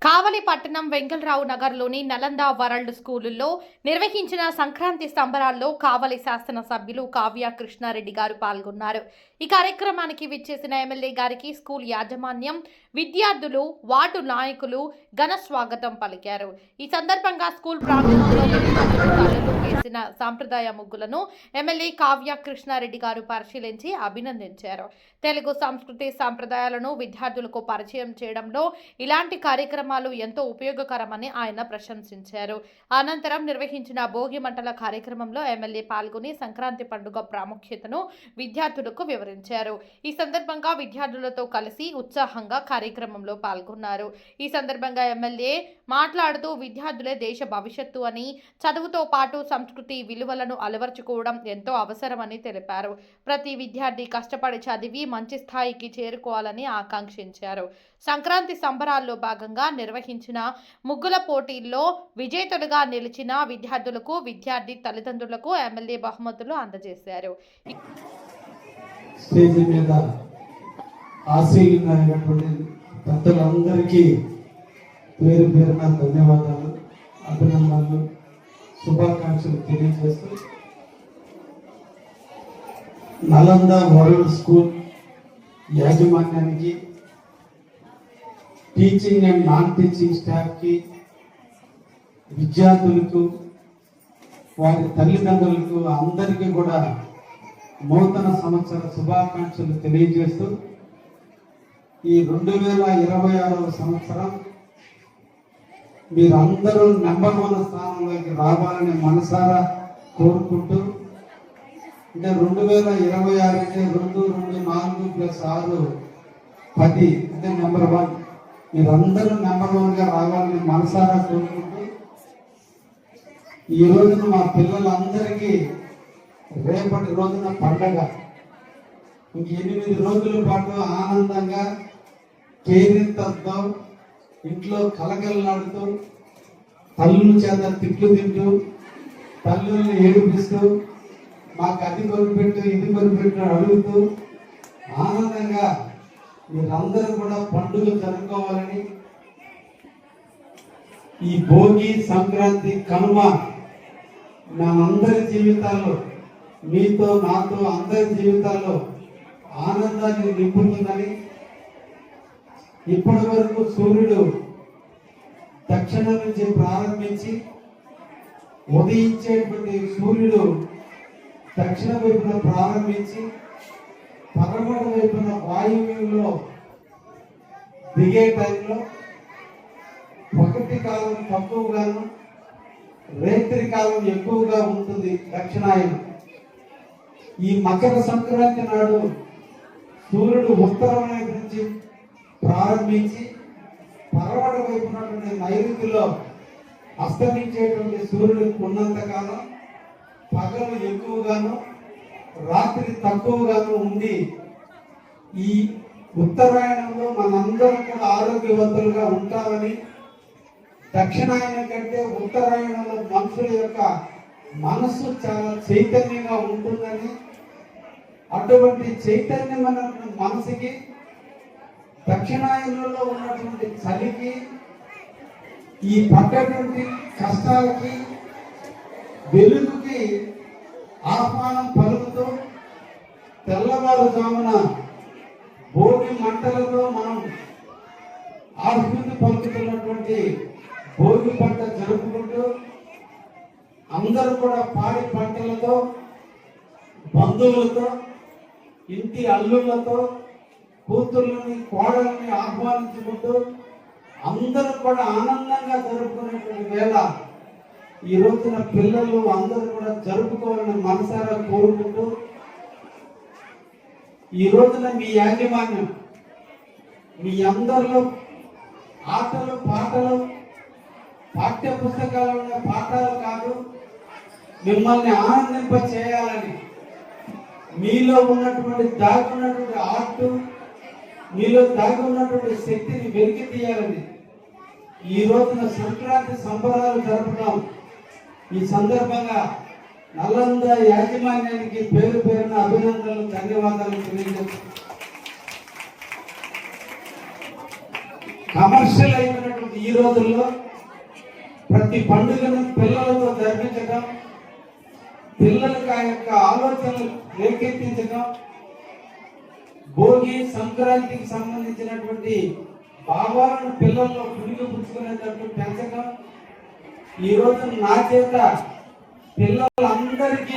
కావలి పట్టణం వెంకటరావు నగర్లోని నలంద వరల్డ్ స్కూలులో నిర్వహించిన సంక్రాంతి సంబరాల్లో కావలి శాసనసభ్యులు కావ్య కృష్ణారెడ్డి గారు పాల్గొన్నారు. ఈ కార్యక్రమానికి విచ్చేసిన ఎమ్మెల్యే గారికి స్కూల్ యాజమాన్యం, విద్యార్థులు, వార్డు నాయకులు ఘన స్వాగతం పలికారు. ఈ సందర్భంగా స్కూల్ ప్రాంగణంలో వేసిన సాంప్రదాయ ముగ్గులను ఎమ్మెల్యే కావ్య కృష్ణారెడ్డి గారు పరిశీలించి అభినందించారు. తెలుగు సంస్కృతి సంప్రదాయాలను విద్యార్థులకు పరిచయం చేయడంలో ఇలాంటి కార్యక్రమాలు ఎంతో ఉపయోగకరమని ఆయన ప్రశంసించారు. అనంతరం నిర్వహించిన భోగి మంటల కార్యక్రమంలో ఎమ్మెల్యే పాల్గొని సంక్రాంతి పండుగ ప్రాముఖ్యతను విద్యార్థులకు వివరించారు. ఈ సందర్భంగా విద్యార్థులతో కలిసి ఉత్సాహంగా కార్యక్రమంలో పాల్గొన్నారు. ఈ సందర్భంగా ఎమ్మెల్యే మాట్లాడుతూ విద్యార్థులే దేశ భవిష్యత్తు అని, చదువుతో పాటు సంస్కృతి విలువలను అలవర్చుకోవడం ఎంతో అవసరమని తెలిపారు. ప్రతి విద్యార్థి కష్టపడి చదివి మంచి స్థాయికి చేరుకోవాలని ఆకాంక్షించారు. సంక్రాంతి సంబరాల్లో భాగంగా నిర్వహించిన ముగ్గుల పోటీల్లో విజేతలుగా నిలిచిన విద్యార్థులకు, విద్యార్థి తల్లిదండ్రులకు ఎమ్మెల్యే బహుమతులు అందజేశారు. స్టేజ్ మీద ఆశీర్వదించినటువంటి పెద్దలందరికీ పేరు పేరున ధన్యవాదాలు, అభినందనలు, శుభాకాంక్షలు తెలియజేస్తూ నలంద వరల్డ్ స్కూల్ యాజమాన్యానికి, టీచింగ్ అండ్ నాన్ టీచింగ్ స్టాఫ్కి, విద్యార్థులకు, వారి తల్లిదండ్రులకు అందరికీ కూడా నూతన సంవత్సర శుభాకాంక్షలు తెలియజేస్తూ ఈ 2026వ సంవత్సరం మీరందరూ నెంబర్ 1 స్థానంలోకి రావాలని మనసారా కోరుకుంటూ, అంటే 2026 అంటే 2, 2, 4 + 6 10 అంటే నెంబర్ 1. మీరందరూ నెంబర్ 1గా రావాలని మనసారా కోరుకుంటూ, ఈ రోజున మా పిల్లలందరికీ రేపటి రోజున పండగ. ఇంక 8 రోజుల పాటు ఆనందంగా కేరింతతో ఇంట్లో కలకలలాడుతూ, తల్లుల చేత తిట్లు తింటూ, తల్లుల్ని ఏడిపిస్తూ, మాకు అది కొనిపెట్టు ఇది కొనిపెట్టు అడుగుతూ ఆనందంగా మీరందరూ కూడా పండుగ జరుపుకోవాలని, ఈ భోగి, సంక్రాంతి, కనుమ మనందరి జీవితాల్లో, మీతో నాతో అందరి జీవితాల్లో ఆనందాన్ని నింపుతుందని, ఇప్పటి వరకు సూర్యుడు దక్షిణం నుంచి ప్రారంభించి ఉదయించేటువంటి సూర్యుడు దక్షిణ వైపున ప్రారంభించి పడమట వైపున వాయువ్యంలో దిగే టైంలో పగటి కాలం తక్కువగాను, రేత్రి కాలం ఎక్కువగా ఉంటుంది దక్షిణాయనం. ఈ మకర సంక్రాంతి నాడు సూర్యుడు ఉత్తరం వైపు నుంచి ప్రారంభించి పడమట వైపున నైరుతిలో అస్తమించేటువంటి సూర్యుడు ఉన్నంత కాలం పగలు ఎక్కువగాను, రాత్రి తక్కువగాను ఉండి, ఈ ఉత్తరాయణంలో మనందరం కూడా ఆరోగ్యవంతులుగా ఉంటామని, దక్షిణాయనం కంటే ఉత్తరాయణంలో మనుషుల యొక్క మనస్సు చాలా చైతన్యంగా ఉంటుందని, అటువంటి చైతన్యమైన మనసుకి దక్షిణాయనంలో ఉన్నటువంటి చలికి, ఈ పడ్డటువంటి కష్టాలకి, వెలుగుకి ఆహ్వానం పలుకుతూ తెల్లవారుజామున భోగి మంటలతో మనం ఆహ్వానం పలుకుతున్నటువంటి భోగి పంట జరుపుకుంటూ, అందరూ కూడా పాడి పంటలతో, బంధువులతో, ఇంటి అల్లుళ్లతో, కూతుర్లని, కోడల్ని ఆహ్వానించుకుంటూ అందరూ కూడా ఆనందంగా జరుపుకునేటువంటి వేళ ఈ రోజున పిల్లలు అందరూ కూడా జరుపుకోవాలని మనసారా కోరుకుంటూ, ఈ రోజున మీ యాజమాన్యం మీ అందరిలో ఆటలు, పాటలు, పాఠ్య పుస్తకాలలో పాఠాలు కాదు, మిమ్మల్ని ఆనందింప చేయాలని, మీలో ఉన్నటువంటి దాగి ఉన్నటువంటి ఆర్ట్, మీలో దాగి ఉన్నటువంటి శక్తిని వెలికి తీయాలని ఈ రోజున సంక్రాంతి సంబరాలు జరుపుతాం. ఈ సందర్భంగా నలంద యాజమాన్యానికి పేరు పేరున అభినందనలు, ధన్యవాదాలు తెలియజేస్తాం. కమర్షియల్ అయినటువంటి ఉన్నటువంటి ఈ రోజుల్లో ప్రతి పండుగను పిల్లలతో జరిపించడం, పిల్లలకు ఆ యొక్క ఆలోచనలు రేకెత్తించడం, భోగి సంక్రాంతికి సంబంధించినటువంటి భావాలను పిల్లల్లో పుణికిపుచ్చుకునేటట్టు పెంచడం, ఈ రోజు నా చేత పిల్లలందరికీ